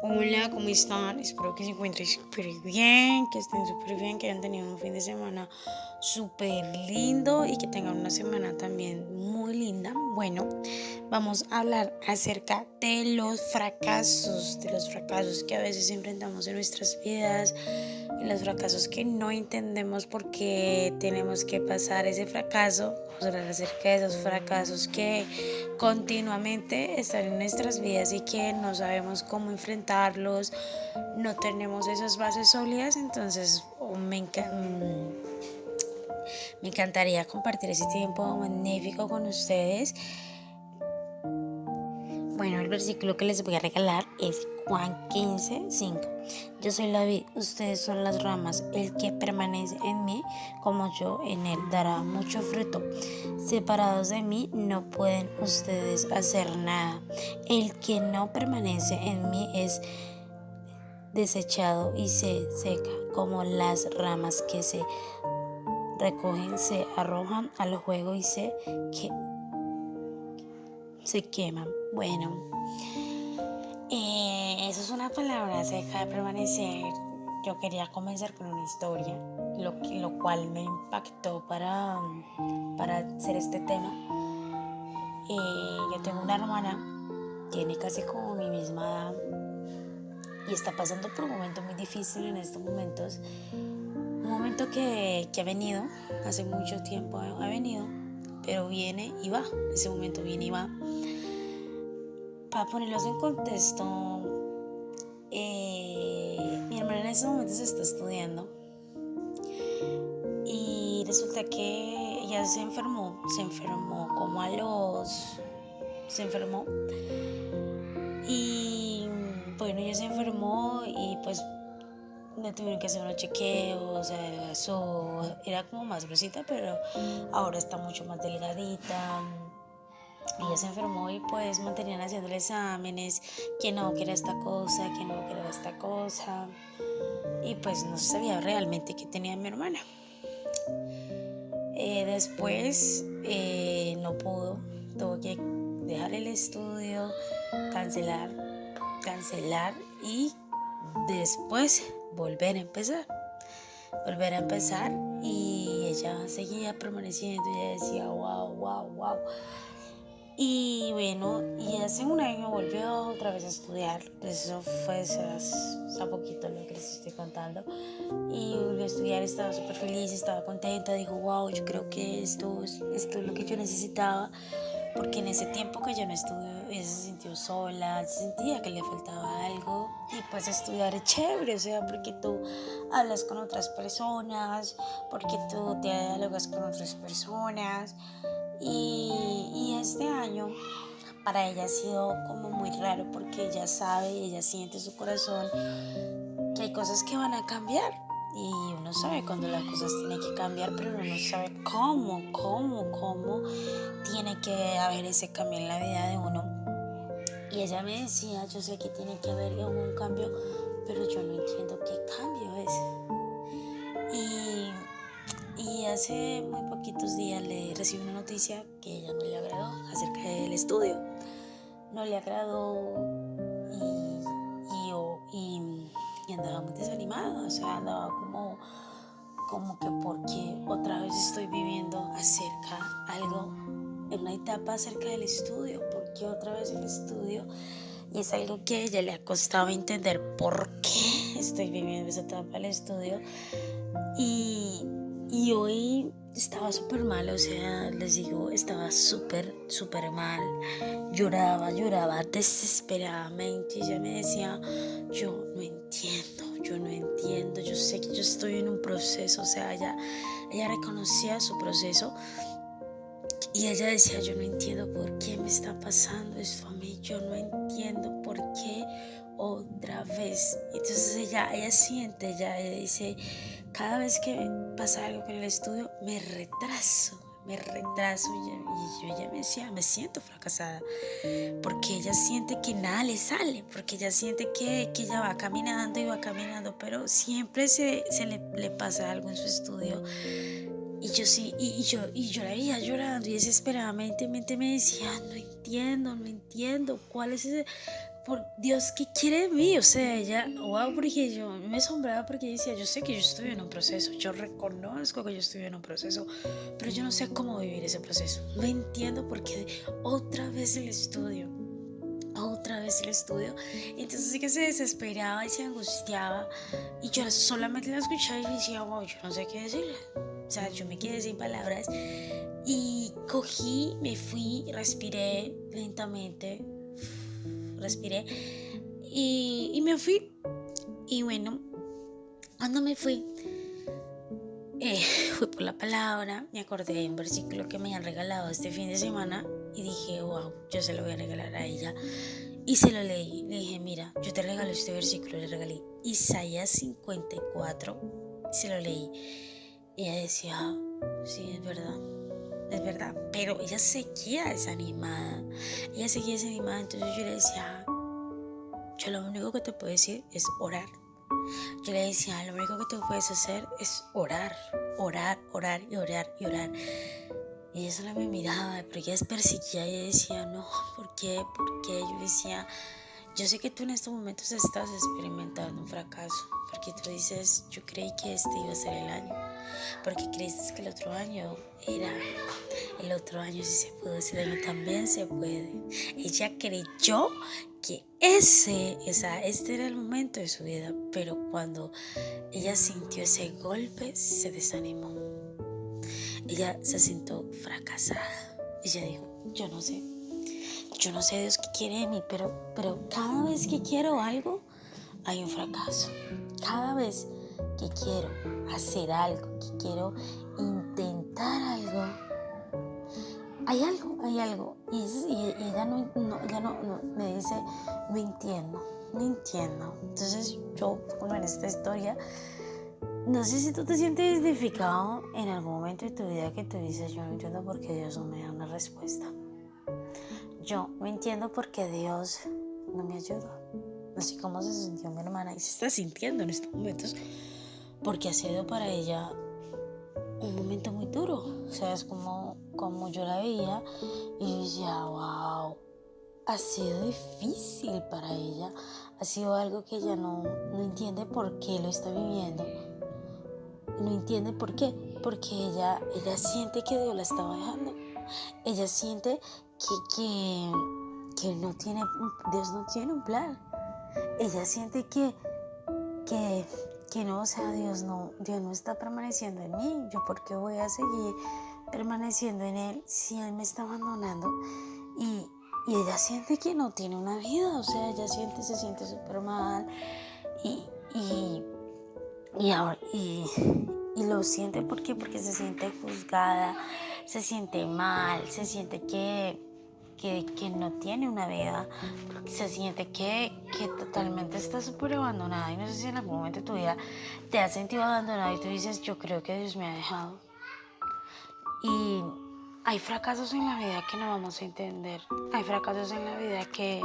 Hola, ¿cómo están? Espero que se encuentren súper bien, que estén súper bien, que hayan tenido un fin de semana súper lindo y que tengan una semana también muy linda. Bueno, vamos a hablar acerca de los fracasos que a veces enfrentamos en nuestras vidas, en los fracasos que no entendemos por qué tenemos que pasar ese fracaso. Vamos a hablar acerca de esos fracasos que continuamente están en nuestras vidas y que no sabemos cómo enfrentarlos, no tenemos esas bases sólidas. Entonces me encantaría compartir ese tiempo magnífico con ustedes. Bueno, el versículo que les voy a regalar es Juan 15:5. Yo soy la vid, ustedes son las ramas. El que permanece en mí, como yo en él, dará mucho fruto. Separados de mí, no pueden ustedes hacer nada. El que no permanece en mí es desechado y se seca, como las ramas que se recogen, se arrojan al fuego y se queman. Bueno, eso es una palabra acerca de permanecer. Yo quería comenzar con una historia, lo cual me impactó para hacer este tema. Yo tengo una hermana, tiene casi como mi misma edad y está pasando por un momento muy difícil en estos momentos. Un momento que ha venido, hace mucho tiempo ha venido, pero viene y va. Ese momento viene y va. Para ponerlos en contexto, mi hermana en estos momentos está estudiando y resulta que ella se enfermó como se enfermó y bueno, ella se enfermó y pues le tuvieron que hacer unos chequeos, se adelgazó, era como más gruesita, pero ahora está mucho más delgadita. Ella se enfermó y pues mantenían haciéndole exámenes, que no, que era esta cosa, que no, que era esta cosa. Y pues no se sabía realmente qué tenía mi hermana. Después no pudo, tuvo que dejar el estudio, cancelar y después volver a empezar y ella seguía permaneciendo y ella decía wow, wow, wow. Y bueno, y hace un año volvió otra vez a estudiar. Eso fue hace poquito lo que les estoy contando. Y volvió a estudiar, estaba súper feliz, estaba contenta. Dijo, wow, yo creo que esto es lo que yo necesitaba. Porque en ese tiempo que yo no estudié, ella se sintió sola, se sentía que le faltaba algo. Y pues estudiar es chévere, o sea, porque tú hablas con otras personas, porque tú te dialogas con otras personas. Y este año para ella ha sido como muy raro porque ella sabe, ella siente en su corazón que hay cosas que van a cambiar. Y uno sabe cuando las cosas tienen que cambiar, pero uno no sabe cómo tiene que haber ese cambio en la vida de uno. Y ella me decía, yo sé que tiene que haber un cambio, pero yo no entiendo qué cambio es. Y hace muy poquitos días le recibí una noticia que ella no le agradó acerca del estudio. No le agradó y andaba muy desanimada, o sea, andaba como que porque otra vez estoy viviendo en una etapa acerca del estudio, porque otra vez el estudio, y es algo que a ella le ha costado entender por qué estoy viviendo esa etapa del estudio. Y hoy estaba súper mal, o sea, les digo, estaba súper mal. Lloraba desesperadamente. Y ella me decía, yo no entiendo, yo sé que yo estoy en un proceso, o sea, ella reconocía su proceso. Y ella decía, yo no entiendo por qué me está pasando esto a mí, yo no entiendo por qué otra vez. Entonces ella siente, ella dice, cada vez que pasa algo con el estudio, me retraso. Y yo ella me decía, me siento fracasada, porque ella siente que nada le sale, porque ella siente que ella va caminando y va caminando, pero siempre le pasa algo en su estudio. Y yo sí, y yo la veía llorando y desesperadamente me decía, no entiendo, por Dios, ¿qué quiere de mí? O sea, ella, wow, porque yo me asombraba porque decía, yo sé que yo estoy en un proceso, yo reconozco que yo estoy en un proceso, pero yo no sé cómo vivir ese proceso. No entiendo por qué otra vez el estudio. Otra vez el estudio. Entonces sí que se desesperaba y se angustiaba. Y yo solamente la escuchaba y decía, wow, yo no sé qué decirle. O sea, yo me quedé sin palabras. Y cogí, me fui, respiré lentamente. Respiré. Y me fui. Y bueno, cuando me fui, fui por la palabra. Me acordé de un versículo que me habían regalado este fin de semana. Y dije, wow, yo se lo voy a regalar a ella. Y se lo leí, le dije, mira, yo te regalo este versículo, le regalé Isaías 54, se lo leí. Y ella decía, sí, es verdad, pero ella seguía desanimada, entonces yo le decía, yo lo único que te puedo decir es orar. Yo le decía, lo único que tú puedes hacer es orar, orar y orar y orar. Y ella solo me miraba, pero ella perseguía y decía, no, ¿por qué? ¿Por qué? Yo decía, yo sé que tú en estos momentos estás experimentando un fracaso, porque tú dices, yo creí que este iba a ser el año, porque creíste que el otro año sí se pudo, ese año también se puede. Ella creyó que este era el momento de su vida, pero cuando ella sintió ese golpe, se desanimó. Ella se sintió fracasada. Ella dijo, yo no sé Dios qué quiere de mí, pero cada vez que quiero algo, hay un fracaso. Cada vez que quiero hacer algo, que quiero intentar algo, hay algo. Y ella no me dice, no entiendo. Entonces yo, como en esta historia, no sé si tú te sientes identificado en algún momento de tu vida que tú dices, yo no entiendo por qué Dios no me da una respuesta. Yo no entiendo por qué Dios no me ayuda. No sé cómo se sintió mi hermana y se está sintiendo en estos momentos, porque ha sido para ella un momento muy duro. O sea, es como yo la veía y yo decía, wow, ha sido difícil para ella. Ha sido algo que ella no entiende por qué lo está viviendo. No entiende por qué, porque ella siente que Dios la estaba dejando. Ella siente que Dios no tiene un plan. Ella siente que no, o sea, Dios no está permaneciendo en mí. ¿Yo por qué voy a seguir permaneciendo en Él si Él me está abandonando? Y ella siente que no tiene una vida, o sea, ella se siente súper mal y lo siente porque se siente juzgada, se siente mal, se siente que no tiene una vida, se siente que totalmente está súper abandonada. Y no sé si en algún momento de tu vida te has sentido abandonada y tú dices, yo creo que Dios me ha dejado. Y hay fracasos en la vida que no vamos a entender, hay fracasos en la vida que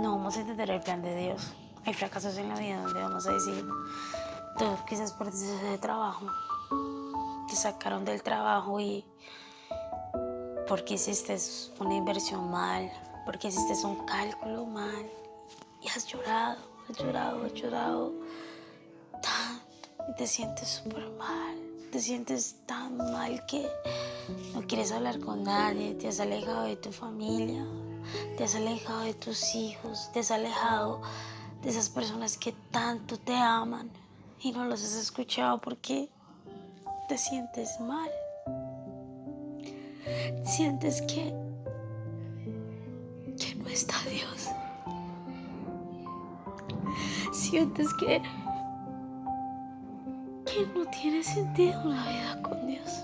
no vamos a entender el plan de Dios. Hay fracasos en la vida donde vamos a decir, tú quizás perdiste de trabajo, te sacaron del trabajo y porque hiciste una inversión mal, porque hiciste un cálculo mal y has llorado tanto y te sientes súper mal, te sientes tan mal que no quieres hablar con nadie, te has alejado de tu familia, te has alejado de tus hijos, te has alejado de esas personas que tanto te aman y no los has escuchado porque te sientes mal. Sientes que no está Dios. Sientes que no tiene sentido la vida con Dios.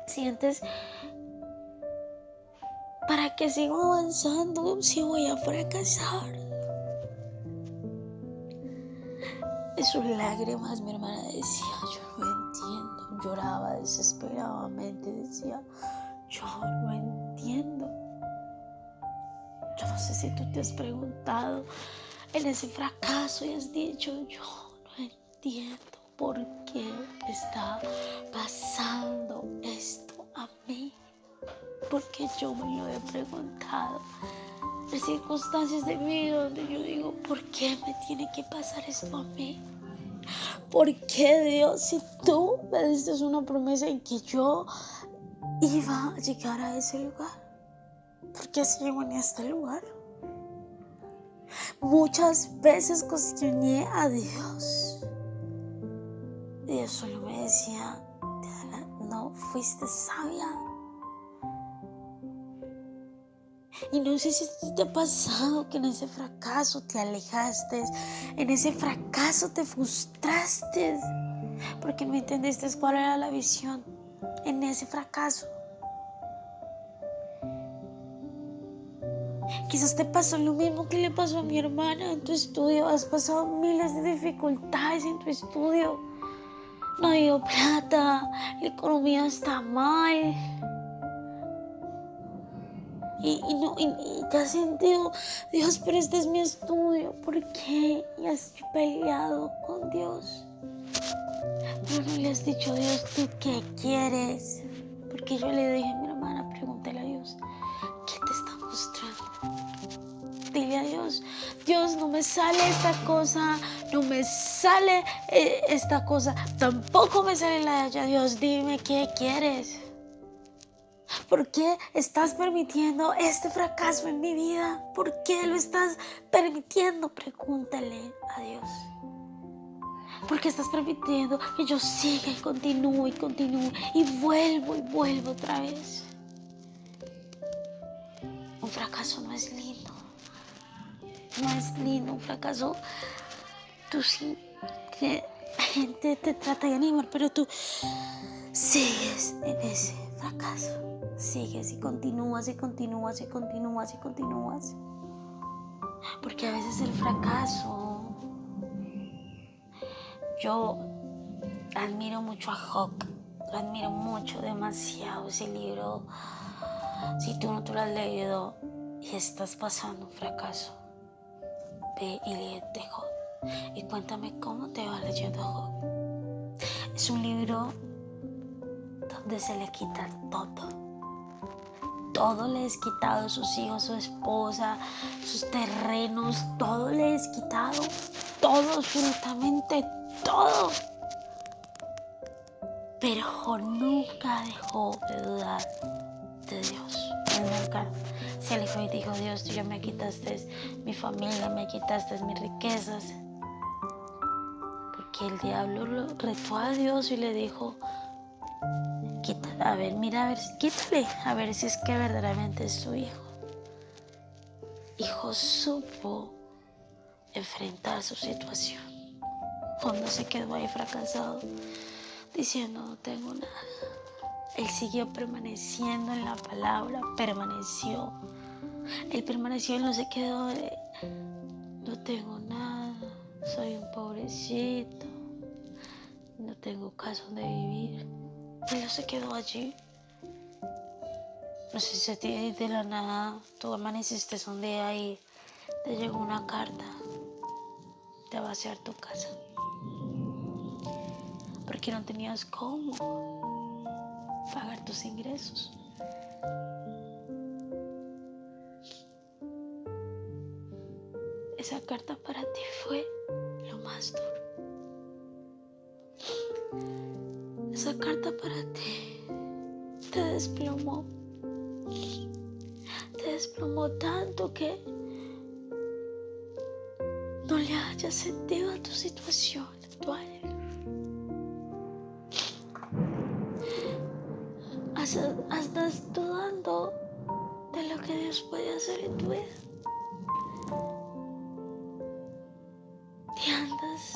Sientes, ¿para qué sigo avanzando si voy a fracasar? En sus lágrimas mi hermana decía, yo no entiendo. Lloraba desesperadamente, decía, yo no entiendo. Yo no sé si tú te has preguntado en ese fracaso y has dicho, yo no entiendo por qué está pasando esto a mí. porque yo me lo he preguntado. Hay circunstancias de mi vida donde yo digo, ¿por qué me tiene que pasar esto a mí? ¿Por qué, Dios, si tú me diste una promesa en que yo iba a llegar a ese lugar? ¿Por qué sigo en este lugar? Muchas veces cuestioné a Dios. Dios solo me decía, Diana, no fuiste sabia. Y no sé si te ha pasado que en ese fracaso te alejaste, en ese fracaso te frustraste, porque no entendiste cuál era la visión en ese fracaso. Quizás te pasó lo mismo que le pasó a mi hermana en tu estudio. Has pasado miles de dificultades en tu estudio. No hay plata, la economía está mal. Y te has sentido, Dios, pero este es mi estudio. ¿Por qué? Y has peleado con Dios. Pero no le has dicho a Dios, ¿tú qué quieres? Porque yo le dije a mi hermana, pregúntale a Dios, ¿qué te está mostrando? Dile a Dios, Dios, no me sale esta cosa, no me sale esta cosa, tampoco me sale la de allá. Dios, dime qué quieres. ¿Por qué estás permitiendo este fracaso en mi vida? ¿Por qué lo estás permitiendo? Pregúntale a Dios. ¿Por qué estás permitiendo que yo siga y continúe y vuelvo otra vez? Un fracaso no es lindo. No es lindo un fracaso. Tú sí, que la gente te trata de animar, pero tú sigues en ese fracaso. Sigues y continúas. Porque a veces el fracaso, yo admiro mucho a Job, lo admiro mucho, demasiado ese libro. Si tú no te lo has leído y estás pasando un fracaso, ve y léete Job y cuéntame cómo te va leyendo Job. Es un libro donde se le quita todo le es quitado, sus hijos, su esposa, sus terrenos, todo le es quitado, todo, absolutamente todo. Pero Job nunca dejó de dudar de Dios. Él nunca se alejó y dijo, Dios, tú ya me quitaste mi familia, me quitaste mis riquezas. Porque el diablo lo retó a Dios y le dijo, quítale, a ver si es que verdaderamente es tu hijo. Hijo supo enfrentar su situación. Cuando se quedó ahí fracasado, diciendo no tengo nada. Él siguió permaneciendo en la palabra, permaneció. Él permaneció y no se quedó de no tengo nada, soy un pobrecito, no tengo casa donde vivir. Él no se quedó allí. No sé si a ti de la nada tú amaneciste un día y te llegó una carta de vaciar tu casa porque no tenías cómo pagar tus ingresos. Esa carta para ti fue lo más duro. Esa carta para ti te desplomó tanto que no le hayas sentido a tu situación actual. Estás dudando de lo que Dios puede hacer en tu vida. Y andas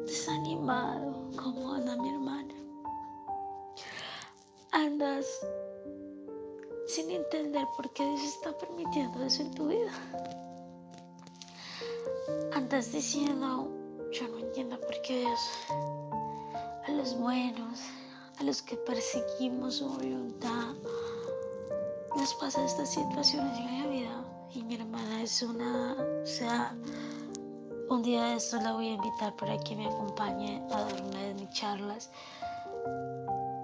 desanimado, como anda mi hermana. Andas sin entender por qué Dios está permitiendo eso en tu vida. Andas diciendo, yo no entiendo por qué Dios a los buenos, a los que perseguimos su voluntad, nos pasa estas situaciones en la vida. Y mi hermana es un día de estos la voy a invitar para que me acompañe a dar una de mis charlas.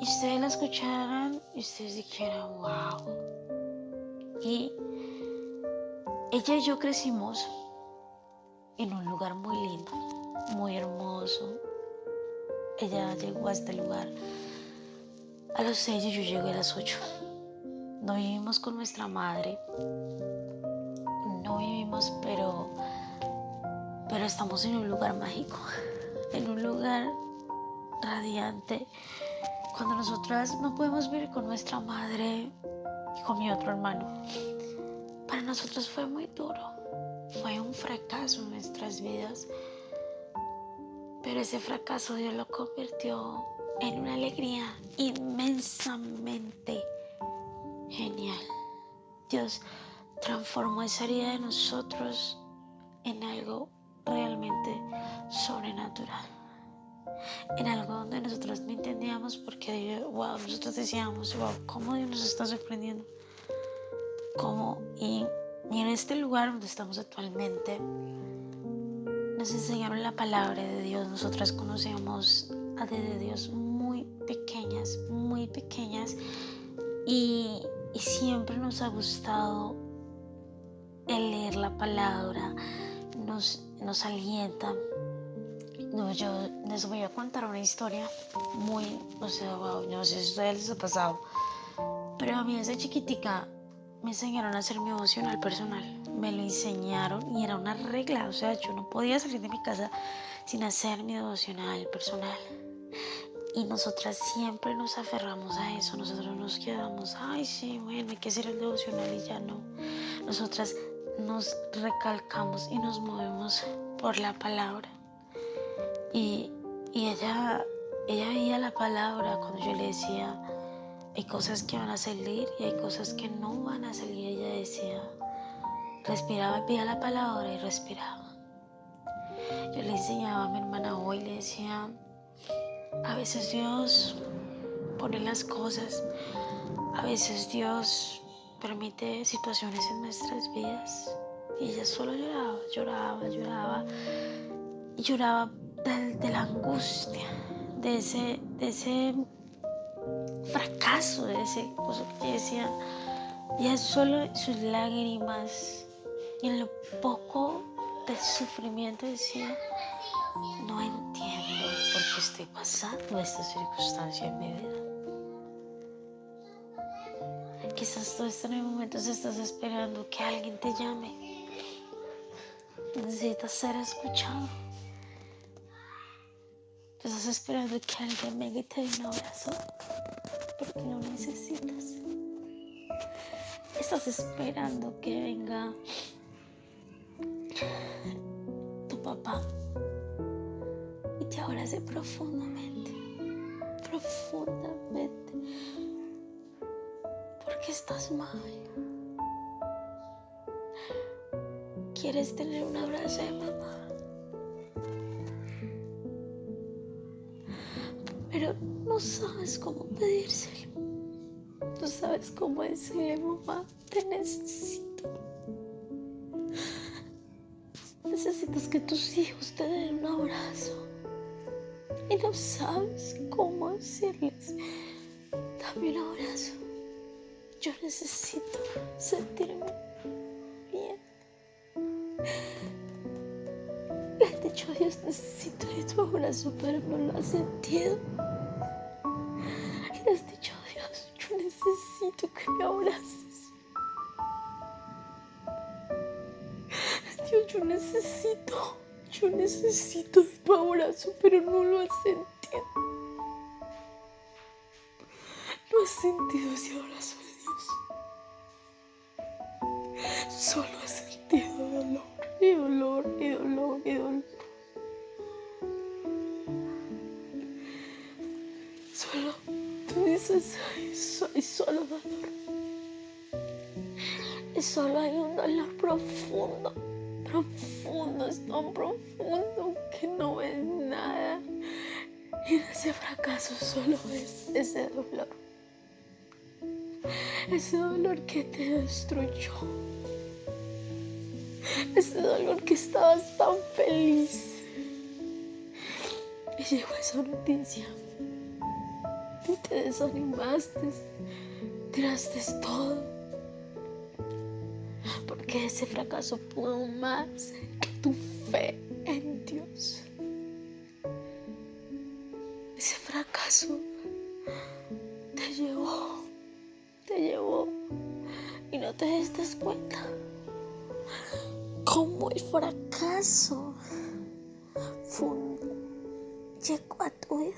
Y ustedes la escucharán y ustedes dijeran, wow. Y ella y yo crecimos en un lugar muy lindo, muy hermoso. Ella llegó a este lugar a los 6 y yo llegué a las 8. No vivimos con nuestra madre, no vivimos, pero estamos en un lugar mágico, en un lugar radiante. Cuando nosotras no podemos vivir con nuestra madre y con mi otro hermano, para nosotros fue muy duro, fue un fracaso en nuestras vidas, pero ese fracaso Dios lo convirtió en una alegría inmensamente genial. Dios transformó esa herida de nosotros en algo realmente sobrenatural, en algo donde nosotros no entendíamos porque nosotros decíamos, ¿cómo Dios nos está sorprendiendo? ¿Cómo? Y en este lugar donde estamos actualmente nos enseñaron la palabra de Dios. Nosotras conocemos a de Dios muy pequeñas y siempre nos ha gustado el leer la palabra, nos alienta. Yo les voy a contar una historia muy, no sé si a ustedes les ha pasado, pero a mí desde chiquitica me enseñaron a hacer mi devocional personal. Me lo enseñaron y era una regla, yo no podía salir de mi casa sin hacer mi devocional personal. Y nosotras siempre nos aferramos a eso. Nosotros nos quedamos, sí, bueno, hay que hacer el devocional y ya no. Nosotras nos recalcamos y nos movemos por la palabra. Y ella veía la palabra cuando yo le decía, hay cosas que van a salir y hay cosas que no van a salir. Ella decía, respiraba, pedía la palabra y respiraba. Yo le enseñaba a mi hermana hoy, le decía, a veces Dios pone las cosas, a veces Dios permite situaciones en nuestras vidas. Y ella solo lloraba y lloraba de la angustia, de ese fracaso, de ese cosa que decía. Ya solo sus lágrimas y en lo poco de sufrimiento decía, no entiendo por qué estoy pasando esta circunstancia en mi vida. Quizás tú en momentos estás esperando que alguien te llame. Necesitas ser escuchado. Estás esperando que alguien venga y te dé un abrazo porque lo necesitas. Estás esperando que venga tu papá y te abrace profundamente, porque estás mal. Quieres tener un abrazo de mamá, pero no sabes cómo pedírselo. No sabes cómo decirle, mamá, te necesito. Necesitas que tus hijos te den un abrazo y no sabes cómo decirles, dame un abrazo. Yo necesito sentirme bien. Le has dicho a Dios, necesito tu abrazo, pero no lo has sentido. Le has dicho a Dios, yo necesito que me abraces. Dios, yo necesito de tu abrazo, pero no lo has sentido. No has sentido ese abrazo de Dios. Solo has sentido dolor. Solo tú dices, hay solo dolor. Y solo hay un dolor profundo, es tan profundo que no ves nada. Y en ese fracaso solo ves ese dolor que te destruyó, ese dolor que estabas tan feliz. Y llegó esa noticia y te desanimaste tiraste todo, porque ese fracaso pudo más que tu fe en Dios. Ese fracaso te llevó y no te diste cuenta cómo el fracaso llegó a tu vida.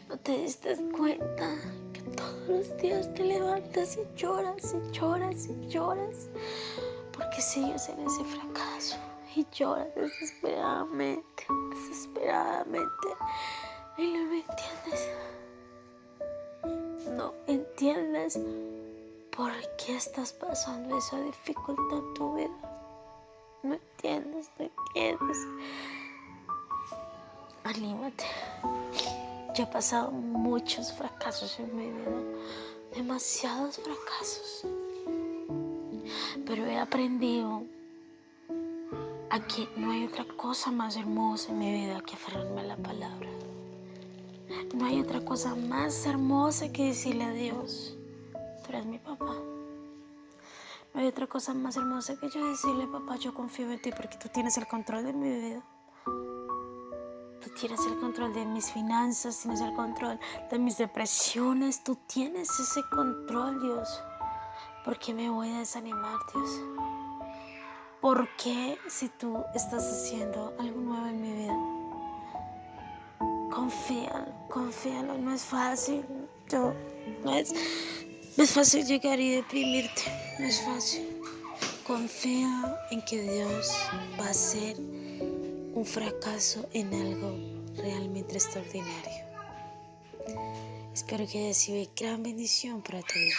No te diste cuenta que todos los días te levantas y lloras y lloras y lloras porque sigues en ese fracaso y lloras desesperadamente y no entiendes por qué estás pasando esa dificultad en tu vida. No entiendes. Anímate. Yo he pasado muchos fracasos en mi vida, demasiados fracasos, pero he aprendido a que no hay otra cosa más hermosa en mi vida que aferrarme a la palabra. No hay otra cosa más hermosa que decirle a Dios: tú eres mi papá. No hay otra cosa más hermosa que yo decirle: papá, yo confío en ti porque tú tienes el control de mi vida. Tú tienes el control de mis finanzas, tienes el control de mis depresiones. Tú tienes ese control, Dios. ¿Por qué me voy a desanimar, Dios? ¿Por qué, si tú estás haciendo algo nuevo en mi vida? Confíalo, no es fácil. No es fácil llegar y deprimirte, no es fácil. Confía en que Dios va a hacer un fracaso en algo realmente extraordinario. Espero que haya sido de gran bendición para tu vida.